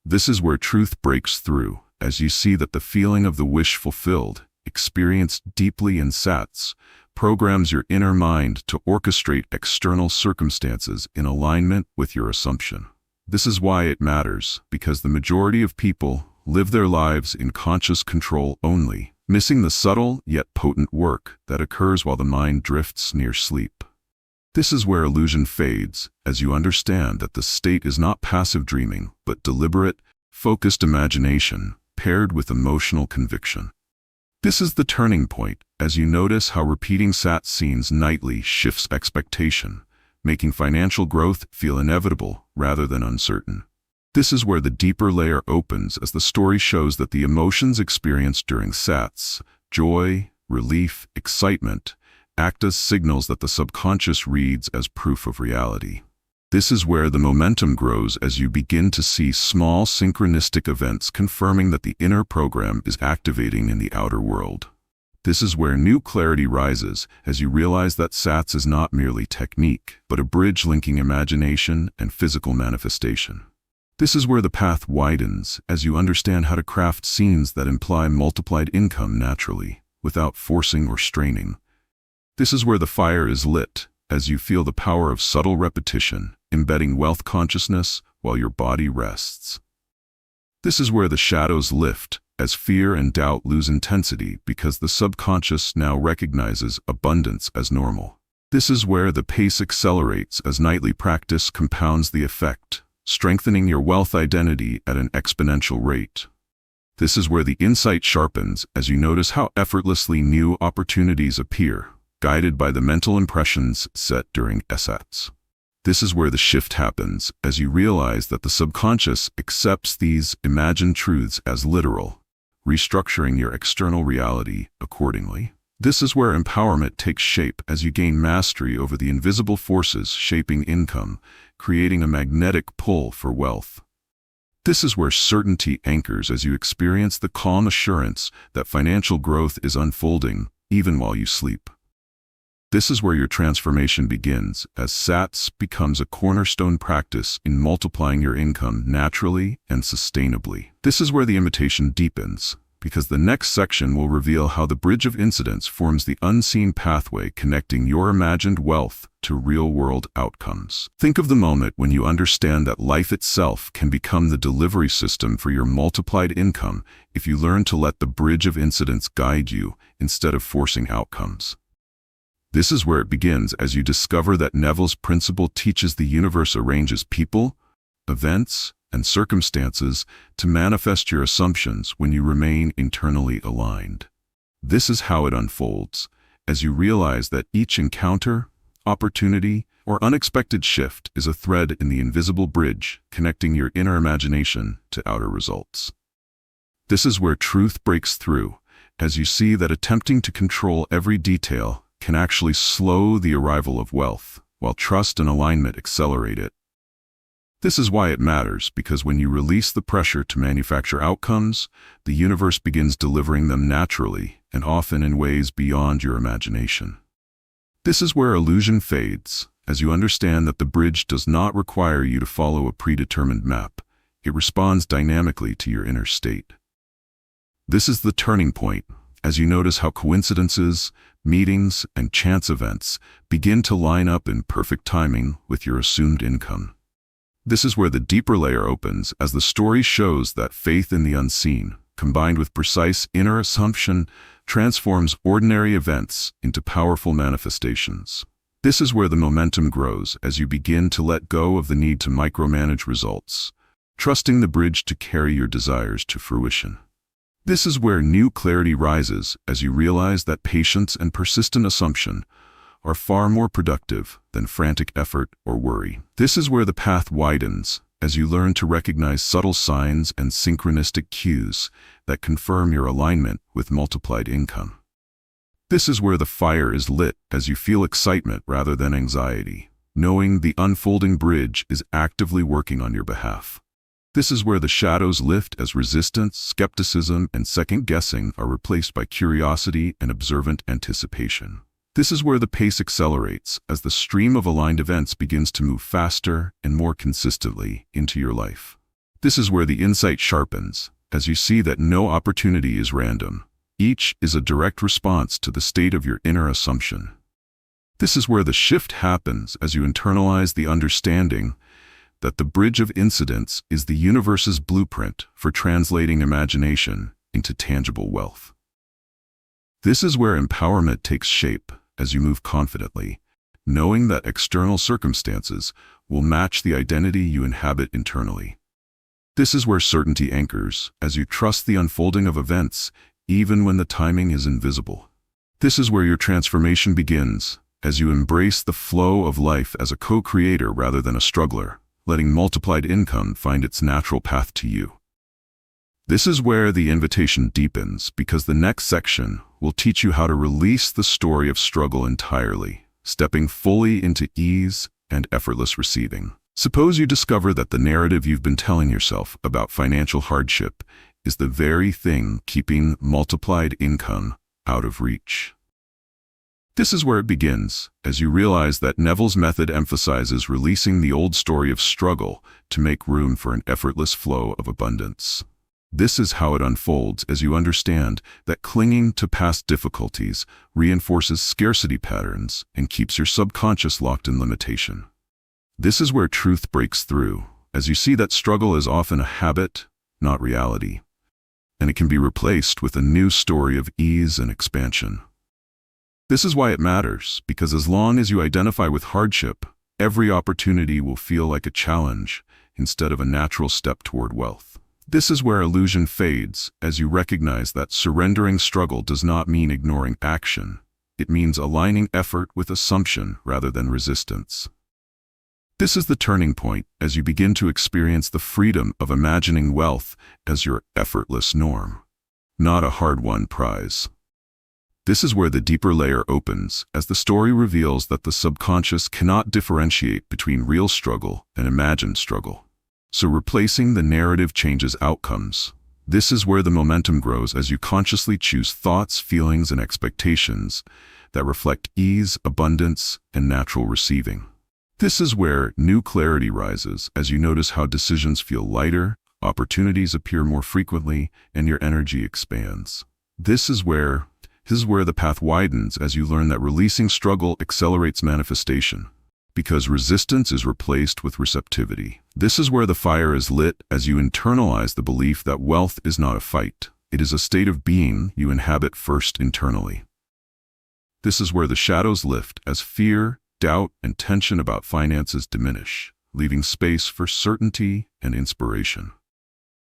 This is where truth breaks through, as you see that the feeling of the wish fulfilled, experienced deeply in SATs, programs your inner mind to orchestrate external circumstances in alignment with your assumption. This is why it matters, because the majority of people live their lives in conscious control only, missing the subtle yet potent work that occurs while the mind drifts near sleep. This is where illusion fades, as you understand that the state is not passive dreaming, but deliberate, focused imagination paired with emotional conviction. This is the turning point, as you notice how repeating SAT scenes nightly shifts expectation, making financial growth feel inevitable rather than uncertain. This is where the deeper layer opens, as the story shows that the emotions experienced during SATs, joy, relief, excitement, act as signals that the subconscious reads as proof of reality. This is where the momentum grows, as you begin to see small synchronistic events confirming that the inner program is activating in the outer world. This is where new clarity rises, as you realize that SATs is not merely technique, but a bridge linking imagination and physical manifestation. This is where the path widens, as you understand how to craft scenes that imply multiplied income naturally, without forcing or straining. This is where the fire is lit, as you feel the power of subtle repetition, embedding wealth consciousness while your body rests. This is where the shadows lift, as fear and doubt lose intensity, because the subconscious now recognizes abundance as normal. This is where the pace accelerates, as nightly practice compounds the effect, strengthening your wealth identity at an exponential rate. This is where the insight sharpens, as you notice how effortlessly new opportunities appear, guided by the mental impressions set during SATs. This is where the shift happens, as you realize that the subconscious accepts these imagined truths as literal, restructuring your external reality accordingly. This is where empowerment takes shape as you gain mastery over the invisible forces shaping income, creating a magnetic pull for wealth. This is where certainty anchors as you experience the calm assurance that financial growth is unfolding even while you sleep. This is where your transformation begins, as SATS becomes a cornerstone practice in multiplying your income naturally and sustainably. This is where the invitation deepens, because the next section will reveal how the bridge of incidents forms the unseen pathway connecting your imagined wealth to real-world outcomes. Think of the moment when you understand that life itself can become the delivery system for your multiplied income if you learn to let the bridge of incidents guide you instead of forcing outcomes. This is where it begins as you discover that Neville's principle teaches the universe arranges people, events, and circumstances to manifest your assumptions when you remain internally aligned. This is how it unfolds, as you realize that each encounter, opportunity, or unexpected shift is a thread in the invisible bridge connecting your inner imagination to outer results. This is where truth breaks through, as you see that attempting to control every detail can actually slow the arrival of wealth, while trust and alignment accelerate it. This is why it matters, because when you release the pressure to manufacture outcomes, the universe begins delivering them naturally and often in ways beyond your imagination. This is where illusion fades, as you understand that the bridge does not require you to follow a predetermined map. It responds dynamically to your inner state. This is the turning point, as you notice how coincidences, meetings, and chance events begin to line up in perfect timing with your assumed income. This is where the deeper layer opens, as the story shows that faith in the unseen, combined with precise inner assumption, transforms ordinary events into powerful manifestations. This is where the momentum grows as you begin to let go of the need to micromanage results, trusting the bridge to carry your desires to fruition. This is where new clarity rises as you realize that patience and persistent assumption are far more productive than frantic effort or worry. This is where the path widens as you learn to recognize subtle signs and synchronistic cues that confirm your alignment with multiplied income. This is where the fire is lit as you feel excitement rather than anxiety, knowing the unfolding bridge is actively working on your behalf. This is where the shadows lift as resistance, skepticism, and second-guessing are replaced by curiosity and observant anticipation. This is where the pace accelerates as the stream of aligned events begins to move faster and more consistently into your life. This is where the insight sharpens as you see that no opportunity is random. Each is a direct response to the state of your inner assumption. This is where the shift happens as you internalize the understanding that the bridge of incidents is the universe's blueprint for translating imagination into tangible wealth. This is where empowerment takes shape as you move confidently, knowing that external circumstances will match the identity you inhabit internally. This is where certainty anchors as you trust the unfolding of events even when the timing is invisible. This is where your transformation begins as you embrace the flow of life as a co-creator rather than a struggler, letting multiplied income find its natural path to you. This is where the invitation deepens, because the next section will teach you how to release the story of struggle entirely, stepping fully into ease and effortless receiving. Suppose you discover that the narrative you've been telling yourself about financial hardship is the very thing keeping multiplied income out of reach. This is where it begins, as you realize that Neville's method emphasizes releasing the old story of struggle to make room for an effortless flow of abundance. This is how it unfolds as you understand that clinging to past difficulties reinforces scarcity patterns and keeps your subconscious locked in limitation. This is where truth breaks through, as you see that struggle is often a habit, not reality, and it can be replaced with a new story of ease and expansion. This is why it matters, because as long as you identify with hardship, every opportunity will feel like a challenge instead of a natural step toward wealth. This is where illusion fades, as you recognize that surrendering struggle does not mean ignoring action. It means aligning effort with assumption rather than resistance. This is the turning point as you begin to experience the freedom of imagining wealth as your effortless norm, not a hard-won prize. This is where the deeper layer opens, as the story reveals that the subconscious cannot differentiate between real struggle and imagined struggle. So replacing the narrative changes outcomes. This is where the momentum grows as you consciously choose thoughts, feelings, and expectations that reflect ease, abundance, and natural receiving. This is where new clarity rises as you notice how decisions feel lighter, opportunities appear more frequently, and your energy expands. This is where the path widens as you learn that releasing struggle accelerates manifestation, because resistance is replaced with receptivity. This is where the fire is lit as you internalize the belief that wealth is not a fight. It is a state of being you inhabit first internally. This is where the shadows lift as fear, doubt, and tension about finances diminish, leaving space for certainty and inspiration.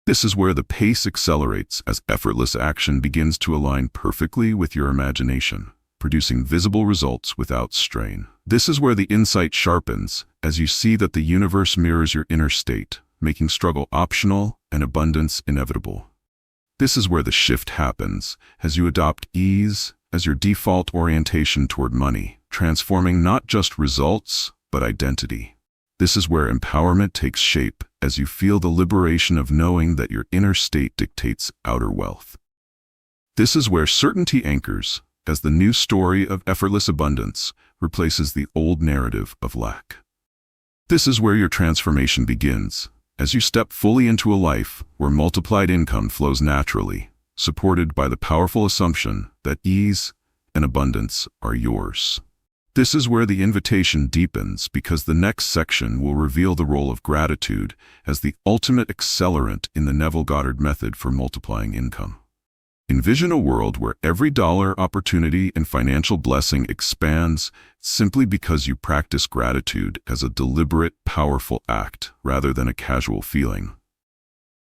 This is where the pace accelerates as effortless action begins to align perfectly with your imagination, producing visible results without strain. This is where the insight sharpens as you see that the universe mirrors your inner state, making struggle optional and abundance inevitable. This is where the shift happens as you adopt ease as your default orientation toward money, transforming not just results, but identity. This is where empowerment takes shape as you feel the liberation of knowing that your inner state dictates outer wealth. This is where certainty anchors as the new story of effortless abundance replaces the old narrative of lack. This is where your transformation begins as you step fully into a life where multiplied income flows naturally, supported by the powerful assumption that ease and abundance are yours. This is where the invitation deepens because the next section will reveal the role of gratitude as the ultimate accelerant in the Neville Goddard Method for multiplying income. Envision a world where every dollar, opportunity, and financial blessing expands simply because you practice gratitude as a deliberate, powerful act rather than a casual feeling.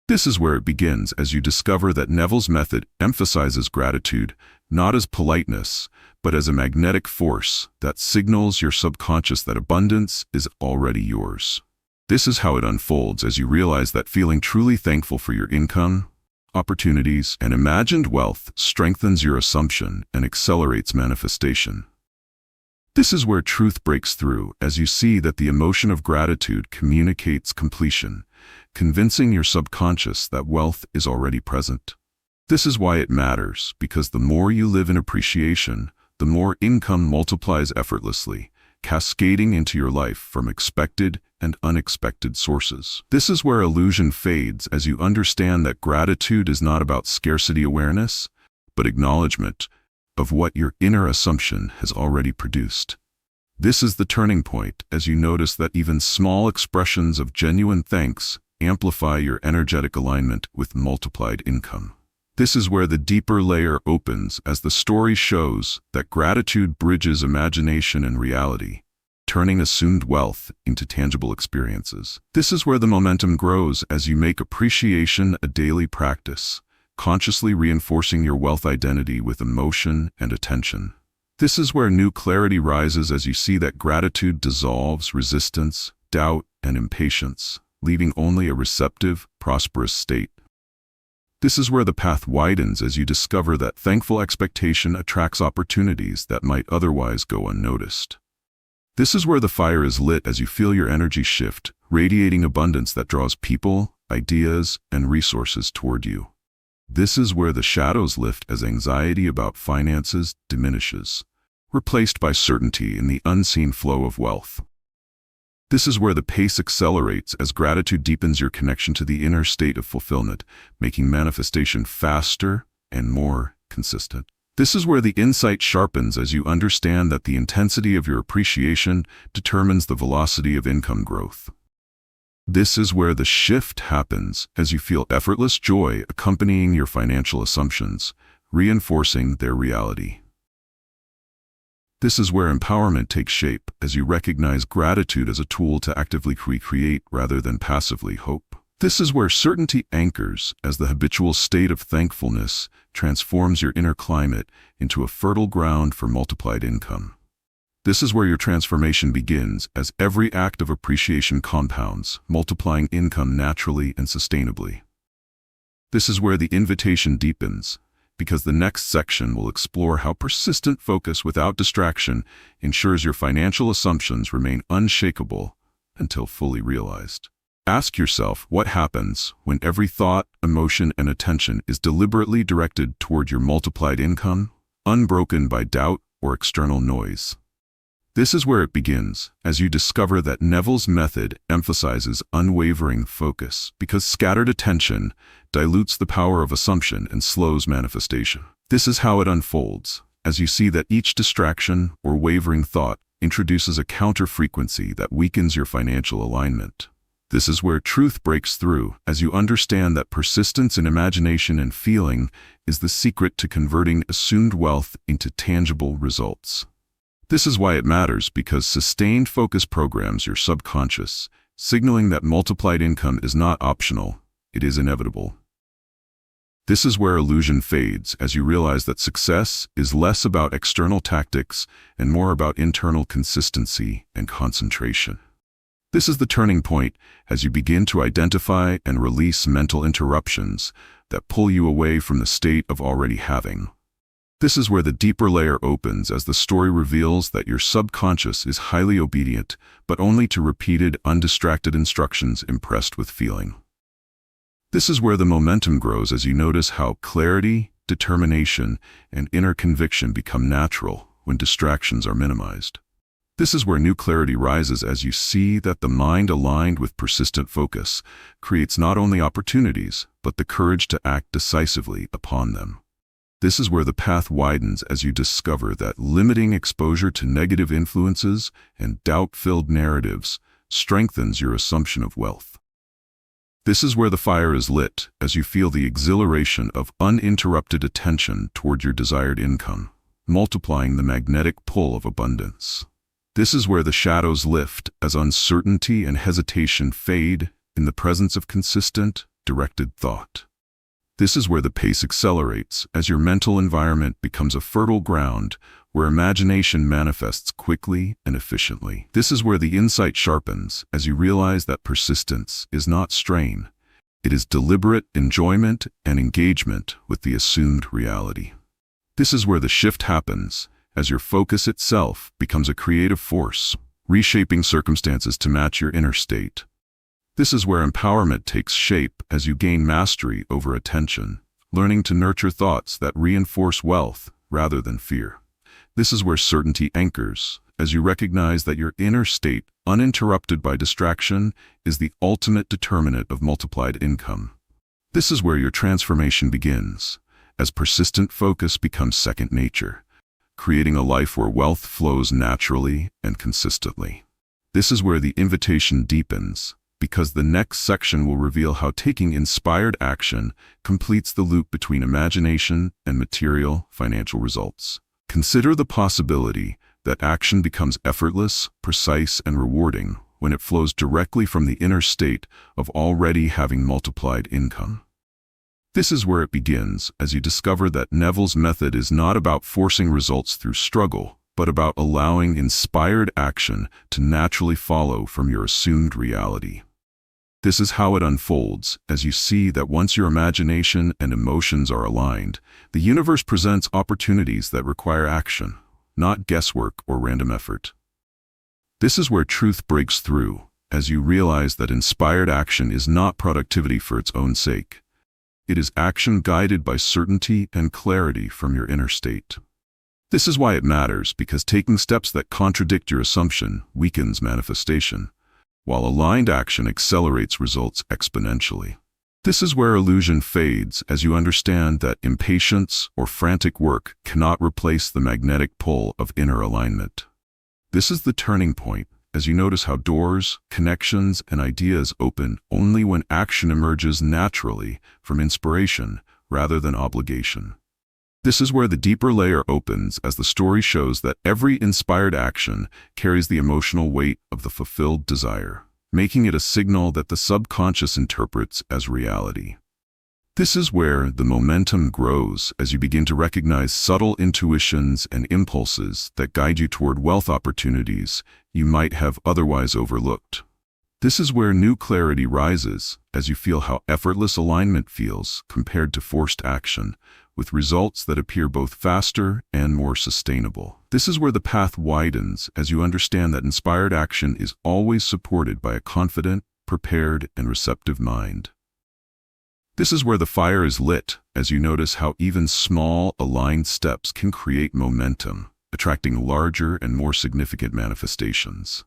This is where it begins as you discover that Neville's method emphasizes gratitude not as politeness, but as a magnetic force that signals your subconscious that abundance is already yours. This is how it unfolds as you realize that feeling truly thankful for your income, opportunities, and imagined wealth strengthens your assumption and accelerates manifestation. This is where truth breaks through as you see that the emotion of gratitude communicates completion, convincing your subconscious that wealth is already present. This is why it matters, because the more you live in appreciation, the more income multiplies effortlessly, cascading into your life from expected and unexpected sources. This is where illusion fades as you understand that gratitude is not about scarcity awareness, but acknowledgement of what your inner assumption has already produced. This is the turning point as you notice that even small expressions of genuine thanks amplify your energetic alignment with multiplied income. This is where the deeper layer opens as the story shows that gratitude bridges imagination and reality, turning assumed wealth into tangible experiences. This is where the momentum grows as you make appreciation a daily practice, consciously reinforcing your wealth identity with emotion and attention. This is where new clarity rises as you see that gratitude dissolves resistance, doubt, and impatience, leaving only a receptive, prosperous state. This is where the path widens as you discover that thankful expectation attracts opportunities that might otherwise go unnoticed. This is where the fire is lit as you feel your energy shift, radiating abundance that draws people, ideas, and resources toward you. This is where the shadows lift as anxiety about finances diminishes, replaced by certainty in the unseen flow of wealth. This is where the pace accelerates as gratitude deepens your connection to the inner state of fulfillment, making manifestation faster and more consistent. This is where the insight sharpens as you understand that the intensity of your appreciation determines the velocity of income growth. This is where the shift happens as you feel effortless joy accompanying your financial assumptions, reinforcing their reality. This is where empowerment takes shape as you recognize gratitude as a tool to actively recreate rather than passively hope. This is where certainty anchors as the habitual state of thankfulness transforms your inner climate into a fertile ground for multiplied income. This is where your transformation begins, as every act of appreciation compounds, multiplying income naturally and sustainably. This is where the invitation deepens, because the next section will explore how persistent focus without distraction ensures your financial assumptions remain unshakable until fully realized. Ask yourself what happens when every thought, emotion, and attention is deliberately directed toward your multiplied income, unbroken by doubt or external noise. This is where it begins, as you discover that Neville's method emphasizes unwavering focus, because scattered attention dilutes the power of assumption and slows manifestation. This is how it unfolds, as you see that each distraction or wavering thought introduces a counter-frequency that weakens your financial alignment. This is where truth breaks through, as you understand that persistence in imagination and feeling is the secret to converting assumed wealth into tangible results. This is why it matters, because sustained focus programs your subconscious, signaling that multiplied income is not optional, it is inevitable. This is where illusion fades, as you realize that success is less about external tactics and more about internal consistency and concentration. This is the turning point, as you begin to identify and release mental interruptions that pull you away from the state of already having. This is where the deeper layer opens, as the story reveals that your subconscious is highly obedient, but only to repeated, undistracted instructions impressed with feeling. This is where the momentum grows, as you notice how clarity, determination, and inner conviction become natural when distractions are minimized. This is where new clarity rises, as you see that the mind aligned with persistent focus creates not only opportunities, but the courage to act decisively upon them. This is where the path widens, as you discover that limiting exposure to negative influences and doubt-filled narratives strengthens your assumption of wealth. This is where the fire is lit, as you feel the exhilaration of uninterrupted attention toward your desired income, multiplying the magnetic pull of abundance. This is where the shadows lift, as uncertainty and hesitation fade in the presence of consistent, directed thought. This is where the pace accelerates, as your mental environment becomes a fertile ground where imagination manifests quickly and efficiently. This is where the insight sharpens, as you realize that persistence is not strain. It is deliberate enjoyment and engagement with the assumed reality. This is where the shift happens, as your focus itself becomes a creative force, reshaping circumstances to match your inner state. This is where empowerment takes shape, as you gain mastery over attention, learning to nurture thoughts that reinforce wealth rather than fear. This is where certainty anchors, as you recognize that your inner state, uninterrupted by distraction, is the ultimate determinant of multiplied income. This is where your transformation begins, as persistent focus becomes second nature, creating a life where wealth flows naturally and consistently. This is where the invitation deepens, because the next section will reveal how taking inspired action completes the loop between imagination and material financial results. Consider the possibility that action becomes effortless, precise, and rewarding when it flows directly from the inner state of already having multiplied income. This is where it begins, as you discover that Neville's method is not about forcing results through struggle, but about allowing inspired action to naturally follow from your assumed reality. This is how it unfolds, as you see that once your imagination and emotions are aligned, the universe presents opportunities that require action, not guesswork or random effort. This is where truth breaks through, as you realize that inspired action is not productivity for its own sake. It is action guided by certainty and clarity from your inner state. This is why it matters, because taking steps that contradict your assumption weakens manifestation, while aligned action accelerates results exponentially. This is where illusion fades, as you understand that impatience or frantic work cannot replace the magnetic pull of inner alignment. This is the turning point, as you notice how doors, connections, and ideas open only when action emerges naturally from inspiration rather than obligation. This is where the deeper layer opens, as the story shows that every inspired action carries the emotional weight of the fulfilled desire, making it a signal that the subconscious interprets as reality. This is where the momentum grows as you begin to recognize subtle intuitions and impulses that guide you toward wealth opportunities you might have otherwise overlooked. This is where new clarity rises as you feel how effortless alignment feels compared to forced action, with results that appear both faster and more sustainable. This is where the path widens as you understand that inspired action is always supported by a confident, prepared, and receptive mind. This is where the fire is lit as you notice how even small, aligned steps can create momentum, attracting larger and more significant manifestations.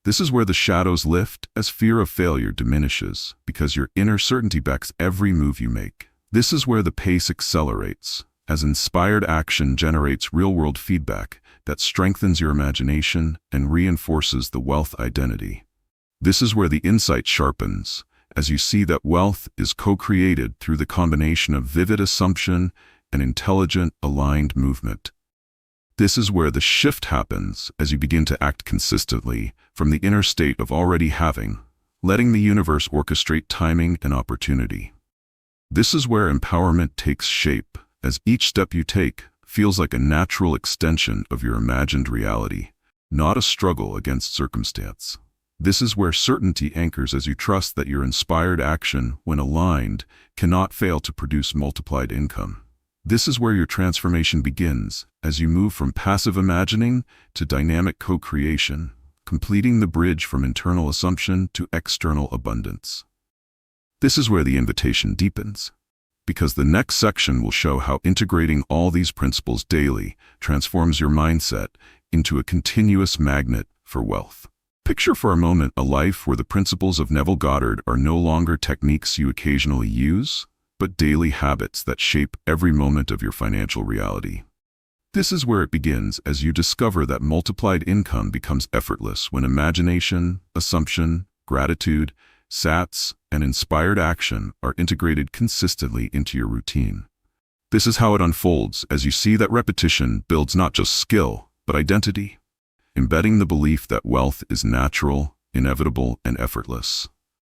This is where the shadows lift as fear of failure diminishes because your inner certainty backs every move you make. This is where the pace accelerates as inspired action generates real-world feedback that strengthens your imagination and reinforces the wealth identity. This is where the insight sharpens as you see that wealth is co-created through the combination of vivid assumption and intelligent, aligned movement. This is where the shift happens as you begin to act consistently from the inner state of already having, letting the universe orchestrate timing and opportunity. This is where empowerment takes shape as each step you take feels like a natural extension of your imagined reality, not a struggle against circumstance. This is where certainty anchors as you trust that your inspired action, when aligned, cannot fail to produce multiplied income. This is where your transformation begins as you move from passive imagining to dynamic co-creation, completing the bridge from internal assumption to external abundance. This is where the invitation deepens, because the next section will show how integrating all these principles daily transforms your mindset into a continuous magnet for wealth. Picture for a moment a life where the principles of Neville Goddard are no longer techniques you occasionally use, but daily habits that shape every moment of your financial reality. This is where it begins as you discover that multiplied income becomes effortless when imagination, assumption, gratitude, SATs, and inspired action are integrated consistently into your routine. This is how it unfolds as you see that repetition builds not just skill, but identity, embedding the belief that wealth is natural, inevitable, and effortless.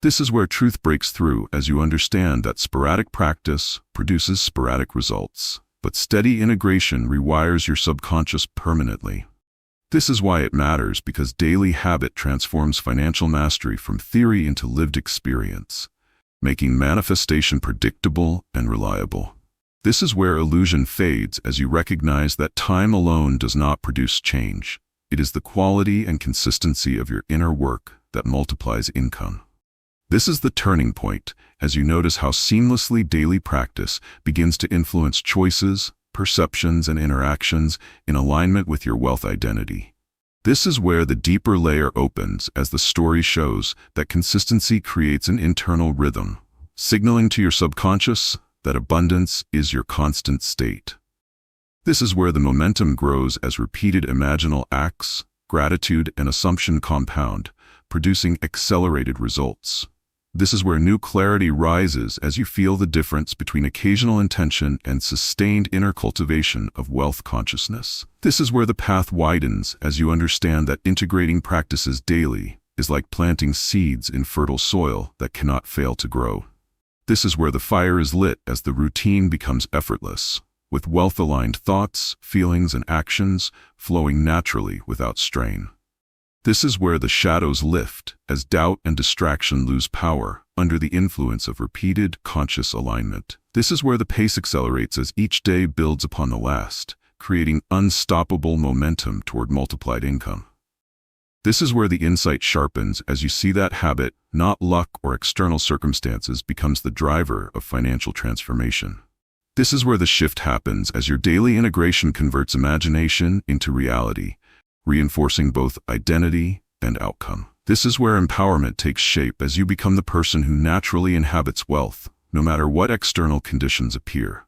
This is where truth breaks through as you understand that sporadic practice produces sporadic results, but steady integration rewires your subconscious permanently. This is why it matters, because daily habit transforms financial mastery from theory into lived experience, making manifestation predictable and reliable. This is where illusion fades as you recognize that time alone does not produce change. It is the quality and consistency of your inner work that multiplies income. This is the turning point as you notice how seamlessly daily practice begins to influence choices, perceptions, and interactions in alignment with your wealth identity. This is where the deeper layer opens as the story shows that consistency creates an internal rhythm, signaling to your subconscious that abundance is your constant state. This is where the momentum grows as repeated imaginal acts, gratitude, and assumption compound, producing accelerated results. This is where new clarity rises as you feel the difference between occasional intention and sustained inner cultivation of wealth consciousness. This is where the path widens as you understand that integrating practices daily is like planting seeds in fertile soil that cannot fail to grow. This is where the fire is lit as the routine becomes effortless, with wealth-aligned thoughts, feelings, and actions flowing naturally without strain. This is where the shadows lift as doubt and distraction lose power under the influence of repeated, conscious alignment. This is where the pace accelerates as each day builds upon the last, creating unstoppable momentum toward multiplied income. This is where the insight sharpens as you see that habit, not luck or external circumstances, becomes the driver of financial transformation. This is where the shift happens as your daily integration converts imagination into reality, reinforcing both identity and outcome. This is where empowerment takes shape as you become the person who naturally inhabits wealth, no matter what external conditions appear.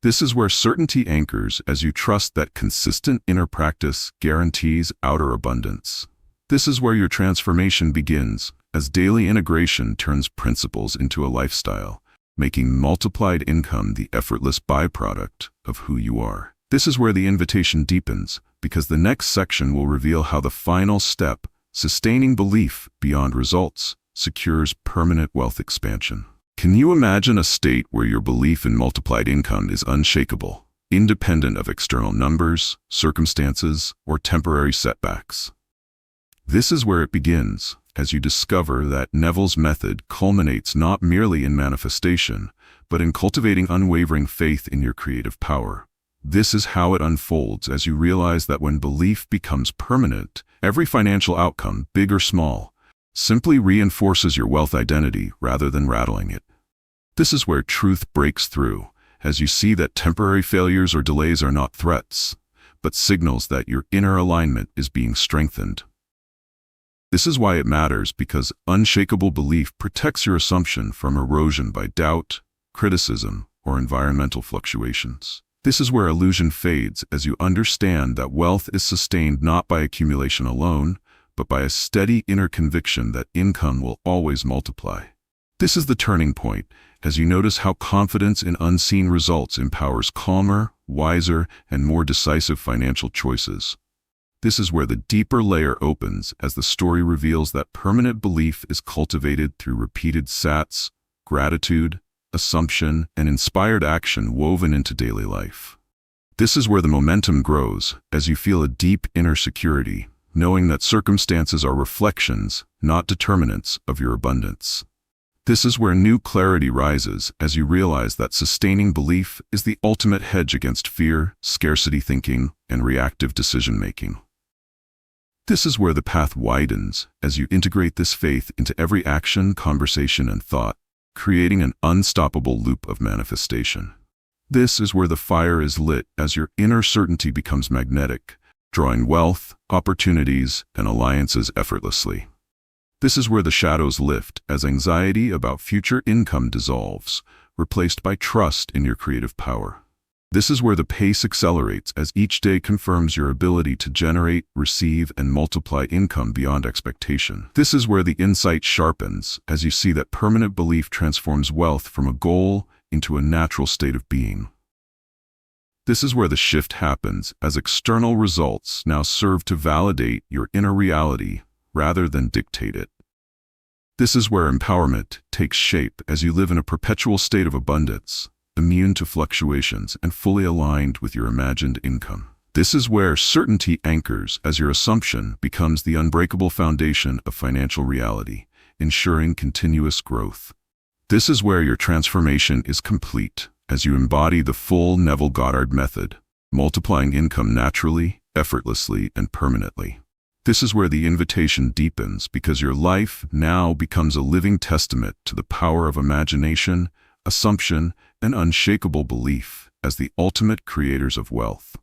This is where certainty anchors as you trust that consistent inner practice guarantees outer abundance. This is where your transformation begins as daily integration turns principles into a lifestyle, making multiplied income the effortless byproduct of who you are. This is where the invitation deepens, because the next section will reveal how the final step, sustaining belief beyond results, secures permanent wealth expansion. Can you imagine a state where your belief in multiplied income is unshakable, independent of external numbers, circumstances, or temporary setbacks? This is where it begins, as you discover that Neville's method culminates not merely in manifestation, but in cultivating unwavering faith in your creative power. This is how it unfolds as you realize that when belief becomes permanent, every financial outcome, big or small, simply reinforces your wealth identity rather than rattling it. This is where truth breaks through, as you see that temporary failures or delays are not threats, but signals that your inner alignment is being strengthened. This is why it matters, because unshakable belief protects your assumption from erosion by doubt, criticism, or environmental fluctuations. This is where illusion fades as you understand that wealth is sustained not by accumulation alone, but by a steady inner conviction that income will always multiply. This is the turning point, as you notice how confidence in unseen results empowers calmer, wiser, and more decisive financial choices. This is where the deeper layer opens as the story reveals that permanent belief is cultivated through repeated sats, gratitude, assumption, and inspired action woven into daily life. This is where the momentum grows, as you feel a deep inner security, knowing that circumstances are reflections, not determinants, of your abundance. This is where new clarity rises as you realize that sustaining belief is the ultimate hedge against fear, scarcity thinking, and reactive decision-making. This is where the path widens as you integrate this faith into every action, conversation, and thought, creating an unstoppable loop of manifestation. This is where the fire is lit as your inner certainty becomes magnetic, drawing wealth, opportunities, and alliances effortlessly. This is where the shadows lift as anxiety about future income dissolves, replaced by trust in your creative power. This is where the pace accelerates as each day confirms your ability to generate, receive, and multiply income beyond expectation. This is where the insight sharpens as you see that permanent belief transforms wealth from a goal into a natural state of being. This is where the shift happens as external results now serve to validate your inner reality rather than dictate it. This is where empowerment takes shape as you live in a perpetual state of abundance, immune to fluctuations and fully aligned with your imagined income. This is where certainty anchors as your assumption becomes the unbreakable foundation of financial reality, ensuring continuous growth. This is where your transformation is complete as you embody the full Neville Goddard Method, multiplying income naturally, effortlessly, and permanently. This is where the invitation deepens because your life now becomes a living testament to the power of imagination, assumption, and unshakable belief as the ultimate creators of wealth.